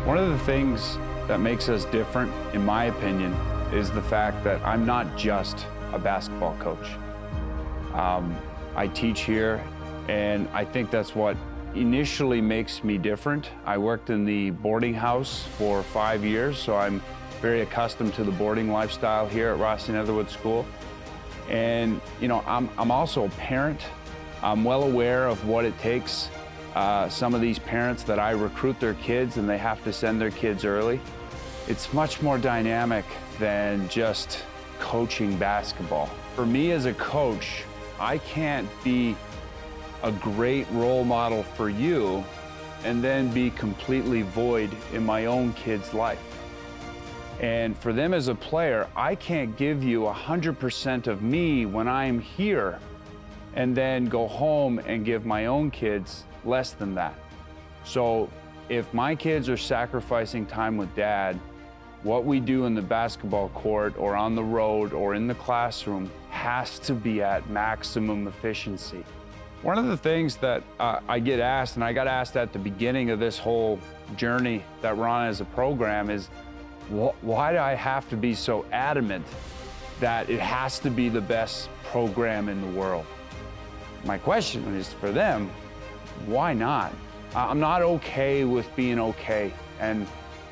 One of the things that makes us different, in my opinion, is the fact that I'm not just a basketball coach. I teach here, and I think that's what initially makes me different. I worked in the boarding house for 5 years, so I'm very accustomed to the boarding lifestyle here at Rossi Netherwood School. And you know, I'm also a parent. I'm well aware of what it takes. Some of these parents that I recruit their kids and they have to send their kids early. It's much more dynamic than just coaching basketball. For me as a coach, I can't be a great role model for you and then be completely void in my own kid's life. And for them as a player, I can't give you 100% of me when I'm here and then go home and give my own kids less than that. So if my kids are sacrificing time with dad, what we do in the basketball court or on the road or in the classroom has to be at maximum efficiency. One of the things that I get asked, and I got asked at the beginning of this whole journey that we're on as a program, is why do I have to be so adamant that it has to be the best program in the world? My question is for them, why not? I'm not okay with being okay, and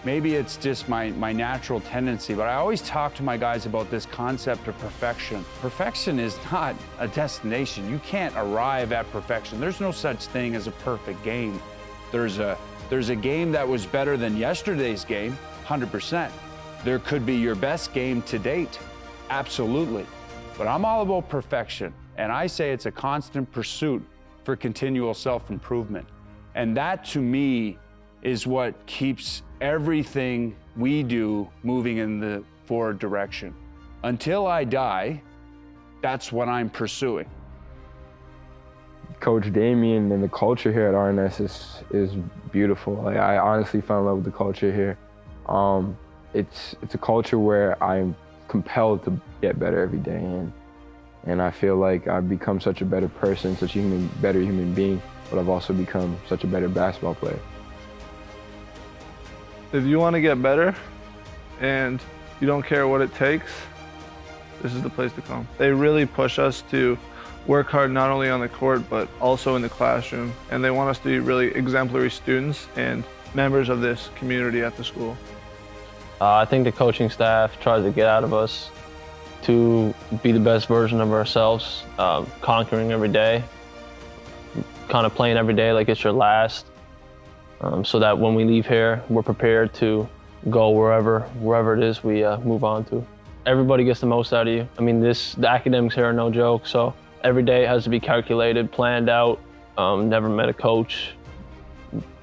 maybe it's just my natural tendency, but I always talk to my guys about this concept of perfection. Perfection is not a destination. You can't arrive at perfection. There's no such thing as a perfect game. There's a game that was better than yesterday's game, 100%. There could be your best game to date, absolutely. But I'm all about perfection, and I say it's a constant pursuit for continual self-improvement. And that, to me, is what keeps everything we do moving in the forward direction. Until I die, that's what I'm pursuing. Coach Damien and the culture here at RNS is beautiful. Like, I honestly fell in love with the culture here. It's a culture where I'm compelled to get better every day, and I feel like I've become such a better person, such a better human being, but I've also become such a better basketball player. If you want to get better and you don't care what it takes, this is the place to come. They really push us to work hard not only on the court, but also in the classroom. And they want us to be really exemplary students and members of this community at the school. I think the coaching staff tries to get out of us to be the best version of ourselves, conquering every day, kind of playing every day like it's your last. So that when we leave here, we're prepared to go wherever it is we move on to. Everybody gets the most out of you. I mean, the academics here are no joke, so every day has to be calculated, planned out. Never met a coach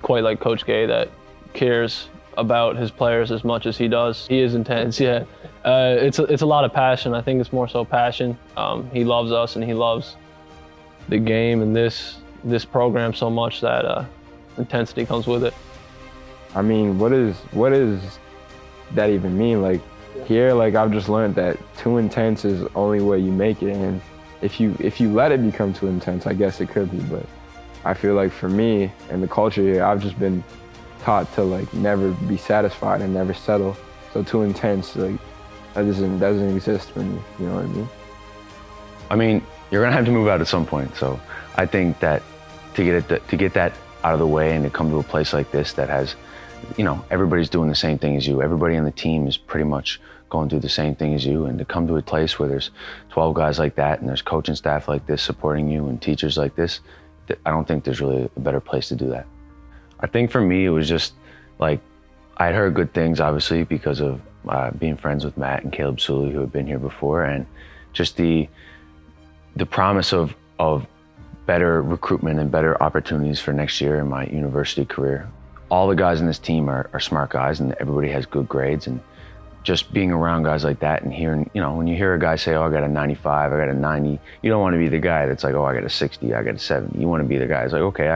quite like Coach Gay that cares about his players as much as he does. He is intense, yeah. It's a lot of passion. I think it's more so passion. He loves us and he loves the game and this program so much that intensity comes with it. I mean, what does that even mean? Like here, like I've just learned that too intense is the only way you make it, and if you let it become too intense, I guess it could be. But I feel like for me and the culture here, I've just been taught to like never be satisfied and never settle. So too intense, like that doesn't exist for me. You know what I mean? I mean, you're gonna have to move out at some point. So I think that to get that out of the way and to come to a place like this that has, you know, everybody's doing the same thing as you. Everybody on the team is pretty much going through the same thing as you. And to come to a place where there's 12 guys like that and there's coaching staff like this supporting you and teachers like this, I don't think there's really a better place to do that. I think for me, it was just like, I'd heard good things, obviously, because of being friends with Matt and Caleb Sully, who had been here before, and just the promise of better recruitment and better opportunities for next year in my university career. All the guys in this team are smart guys, and everybody has good grades, and just being around guys like that and hearing, you know, when you hear a guy say, oh, I got a 95, I got a 90, you don't want to be the guy that's like, oh, I got a 60, I got a 70. You want to be the guy that's like, okay,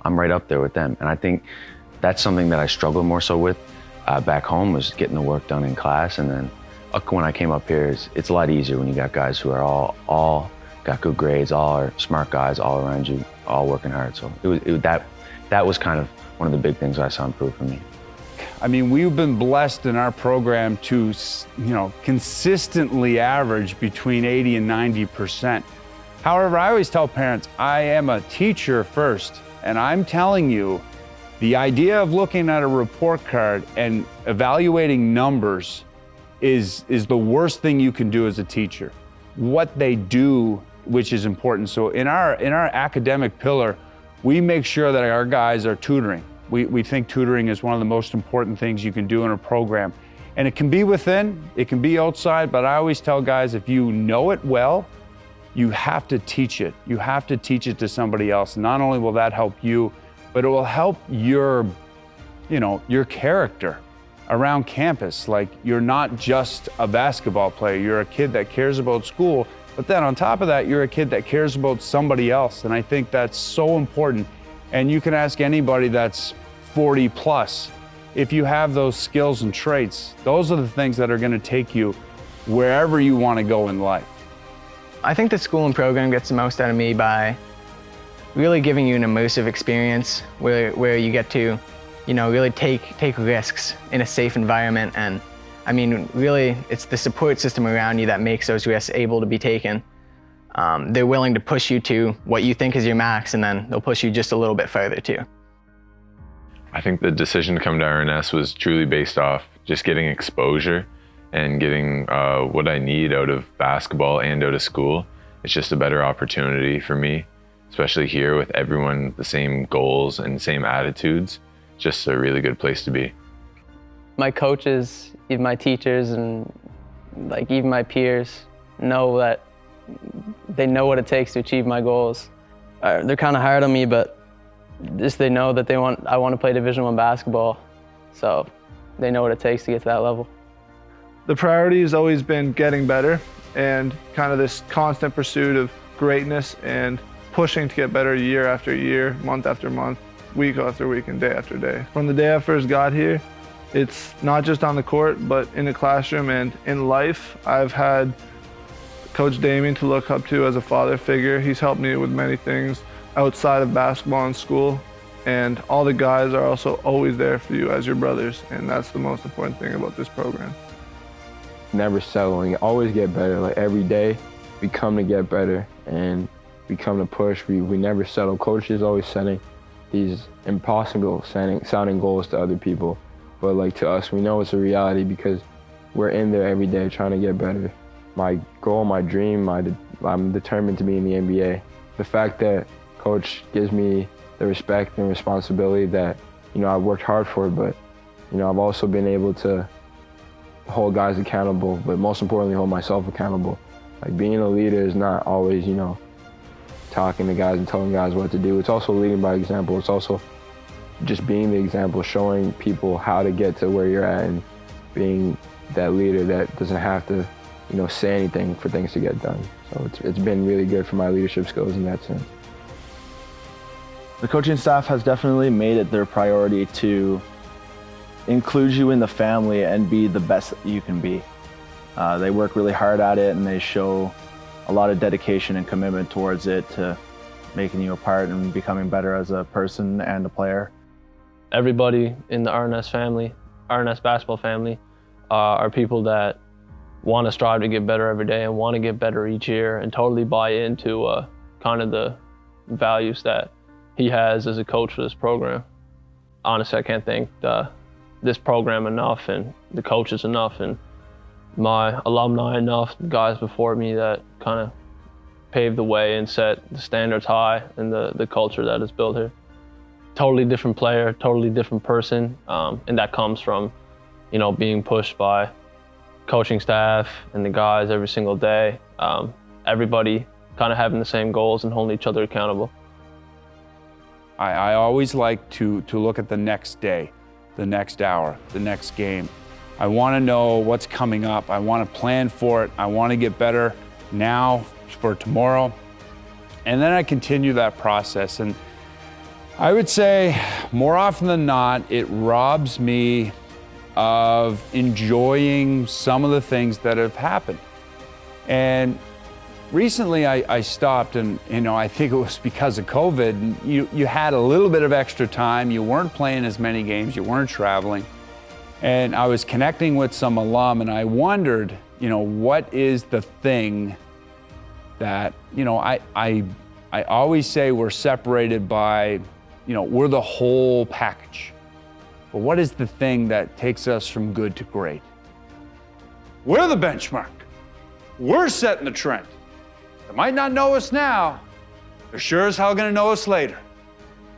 I'm right up there with them. And I think that's something that I struggled more so with back home, was getting the work done in class. And then when I came up here, it's a lot easier when you got guys who are all got good grades, all are smart guys all around you, all working hard. So that was kind of one of the big things I saw improve for me. I mean, we've been blessed in our program to, consistently average between 80 and 90%. However, I always tell parents, I am a teacher first, and I'm telling you, the idea of looking at a report card and evaluating numbers is the worst thing you can do as a teacher. What they do, which is important. So in our academic pillar, we make sure that our guys are tutoring. We think tutoring is one of the most important things you can do in a program. And it can be within, it can be outside, but I always tell guys, if you know it well, you have to teach it. You have to teach it to somebody else. Not only will that help you, but it will help your character around campus. Like, you're not just a basketball player, you're a kid that cares about school, but then on top of that, you're a kid that cares about somebody else. And I think that's so important. And you can ask anybody that's 40 plus, if you have those skills and traits, those are the things that are gonna take you wherever you wanna go in life. I think the school and program gets the most out of me by really giving you an immersive experience where you get to, really take risks in a safe environment. And I mean, really, it's the support system around you that makes those risks able to be taken. They're willing to push you to what you think is your max, and then they'll push you just a little bit further too. I think the decision to come to RNS was truly based off just getting exposure and getting what I need out of basketball and out of school. It's just a better opportunity for me, especially here with everyone with the same goals and same attitudes. Just a really good place to be. My coaches, even my teachers, and even my peers know that they know what it takes to achieve my goals. They're kind of hard on me, but just they know that I want to play Division I basketball, so they know what it takes to get to that level. The priority has always been getting better and kind of this constant pursuit of greatness and pushing to get better year after year, month after month, week after week, and day after day. From the day I first got here, it's not just on the court, but in the classroom and in life. I've had Coach Damien to look up to as a father figure. He's helped me with many things outside of basketball and school. And all the guys are also always there for you as your brothers. And that's the most important thing about this program. Never settling, always get better. Like, every day we come to get better and we come to push. We never settle. Coach is always setting these impossible sounding goals to other people. But like, to us, we know it's a reality because we're in there every day trying to get better. My goal, my dream, I'm determined to be in the NBA. The fact that Coach gives me the respect and responsibility that, I've worked hard for, but, I've also been able to hold guys accountable, but most importantly, hold myself accountable. Like, being a leader is not always, talking to guys and telling guys what to do. It's also leading by example. It's also just being the example, showing people how to get to where you're at, and being that leader that doesn't have to, say anything for things to get done. So it's been really good for my leadership skills in that sense. The coaching staff has definitely made it their priority to include you in the family and be the best that you can be. They work really hard at it, and they show a lot of dedication and commitment towards it, to making you a part and becoming better as a person and a player. Everybody in the RNS family, RNS basketball family, are people that want to strive to get better every day and want to get better each year, and totally buy into kind of the values that he has as a coach for this program. Honestly, I can't thank this program enough, and the coaches enough, and my alumni enough, guys before me that kind of paved the way and set the standards high, and the culture that is built here. Totally different player, totally different person, and that comes from, being pushed by coaching staff and the guys every single day. Everybody kind of having the same goals and holding each other accountable. I always like to look at the next day, the next hour, the next game. I want to know what's coming up. I want to plan for it. I want to get better now for tomorrow. And then I continue that process. And I would say more often than not, it robs me of enjoying some of the things that have happened. And recently I stopped, and I think it was because of COVID. You had a little bit of extra time. You weren't playing as many games. You weren't traveling. And I was connecting with some alum, and I wondered, what is the thing that, I always say we're separated by, we're the whole package. But what is the thing that takes us from good to great? We're the benchmark. We're setting the trend. They might not know us now. They're sure as hell gonna know us later.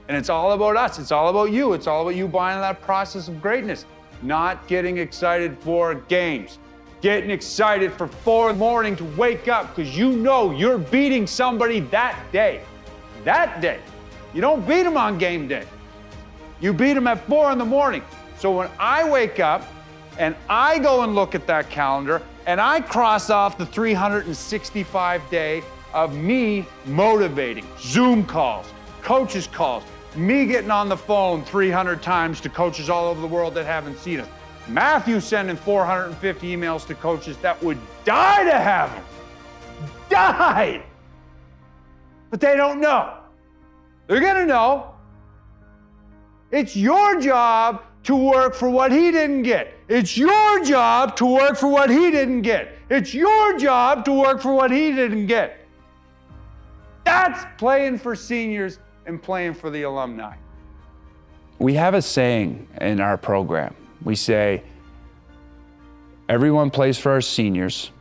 And it's all about us. It's all about you. It's all about you buying that process of greatness. Not getting excited for games. Getting excited for 4 in the morning to wake up because you know you're beating somebody that day. That day. You don't beat them on game day. You beat them at 4 in the morning. So when I wake up and I go and look at that calendar and I cross off the 365 day of me motivating, Zoom calls, coaches calls, me getting on the phone 300 times to coaches all over the world that haven't seen us. Matthew sending 450 emails to coaches that would die to have him. Die! But they don't know. They're gonna know. It's your job to work for what he didn't get. It's your job to work for what he didn't get. It's your job to work for what he didn't get. That's playing for seniors and playing for the alumni. We have a saying in our program. We say, everyone plays for our seniors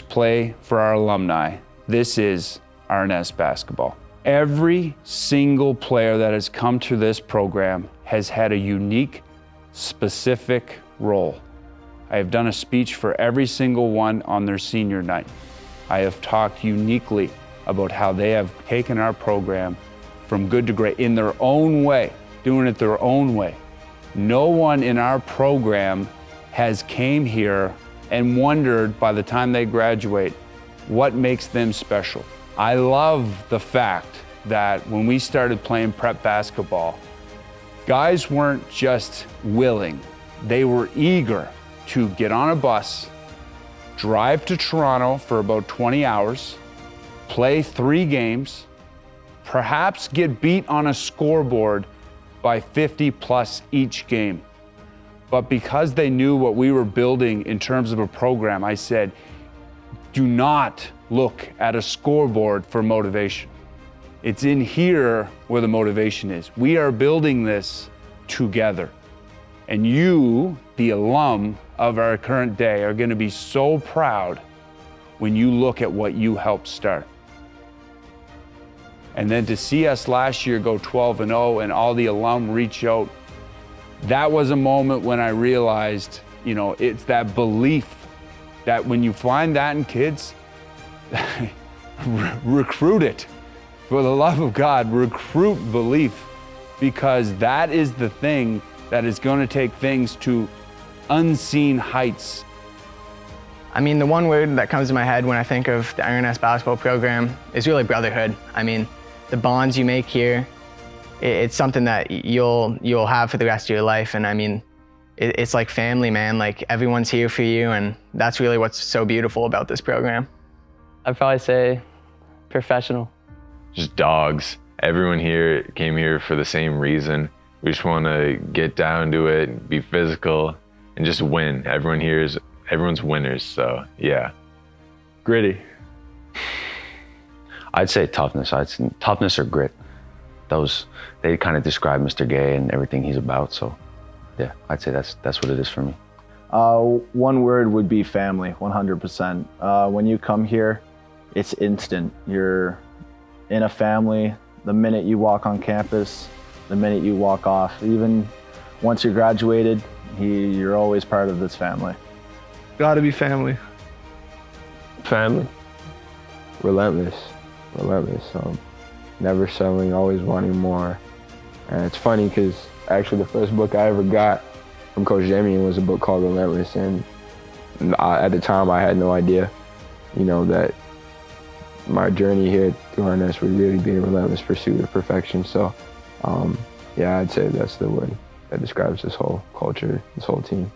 play for our alumni. This is RNS basketball. Every single player that has come to this program has had a unique, specific role. I have done a speech for every single one on their senior night. I have talked uniquely about how they have taken our program from good to great in their own way, doing it their own way. No one in our program has came here and wondered by the time they graduate what makes them special. I love the fact that when we started playing prep basketball, guys weren't just willing, they were eager to get on a bus, drive to Toronto for about 20 hours, play 3 games, perhaps get beat on a scoreboard by 50 plus each game. But because they knew what we were building in terms of a program, I said, do not look at a scoreboard for motivation. It's in here where the motivation is. We are building this together. And you, the alum of our current day, are gonna be so proud when you look at what you helped start. And then to see us last year go 12-0 and all the alum reach out, that was a moment when I realized, it's that belief that when you find that in kids, recruit it. For the love of God, recruit belief, because that is the thing that is going to take things to unseen heights. I mean, the one word that comes to my head when I think of the RNS basketball program is really brotherhood. I mean, the bonds you make here, it's something that you'll have for the rest of your life. And I mean, it's like family, man. Like, everyone's here for you, and that's really what's so beautiful about this program. I'd probably say professional. Just dogs. Everyone here came here for the same reason. We just want to get down to it, be physical, and just win. Everyone's winners, so yeah. Gritty. I'd say toughness. Toughness or grit. They kind of describe Mr. Gay and everything he's about. So yeah, I'd say that's what it is for me. One word would be family, 100%. When you come here, it's instant. You're in a family the minute you walk on campus, the minute you walk off. Even once you're graduated, you're always part of this family. Gotta be family. Family. Relentless. Never selling, always wanting more. And it's funny because actually the first book I ever got from Coach Damian was a book called Relentless, and at the time I had no idea, that my journey here through RNS would really be a relentless pursuit of perfection. So yeah, I'd say that's the word that describes this whole culture, this whole team.